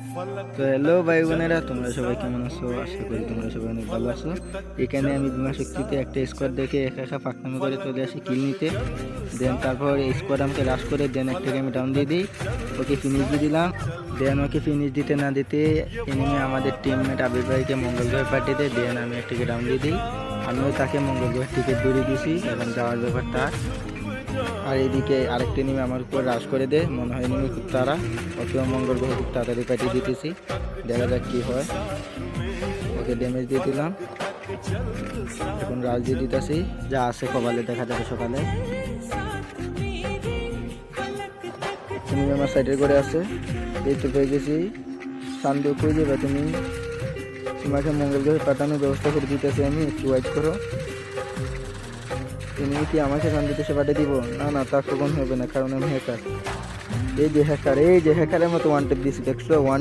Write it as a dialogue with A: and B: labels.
A: তো হ্যালো ভাই বোনেরা, তোমরা সবাই কেমন আছো? আশা করি তোমরা সবাই অনেক ভালো আছো। এখানে আমি বিমা শক্তিতে একটা স্কোয়াড দেখে একা একা ফাঁকনামি করে চলে আসি কিল নিতে। দেন তারপর এই স্কোয়াড আমাকে রাশ করে দেন একটাকে আমি ডাউন দিয়ে দিই, ওকে ফিনিশ দিয়ে দিলাম। দেন ওকে ফিনিশ দিতে না দিতে এনিমে আমাদের টিমমেট আবির ভাইকে মঙ্গল গ্রহে পাঠিয়ে দেয়। দেন আমি একটাকে ডাউন দিয়ে দিই, আমিও তাকে মঙ্গল গ্রহের টিকিট দূরিয়ে দিয়েছি এবং যাওয়ার ব্যাপার তার। আর এদিকে আরেকটা এনিমি আমার উপর রাশ করে দেয়, মনে হয় এনিমি খুব তারা, ওকেও মঙ্গল গ্রহ খুব তাড়াতাড়ি পাঠিয়ে দিতেছি। দেখা যাক কী হয়। ওকে ড্যামেজ দিয়ে দিলাম, এখন রাশ দিয়ে দিতেছি, যা আছে কপালে দেখা যাবে সকালে। এনিমি আমার সাইডের করে আছে, এই তো পেয়ে গেছি। শান্তি কই যাবে তুমি? তোমাকে মঙ্গল গ্রহে পাঠানোর ব্যবস্থা করে দিতেছি আমি, একটু ওয়েট করো। তুমি কি আমাকে শান্তিতে সে পাঠিয়ে দিব? না না, তা কখন হবে না, কারণ আমি হ্যাকার। এই যে হ্যাকার, এই যে হ্যাকারের মতো ওয়ান টেপ দিছি, দেখছো? ওয়ান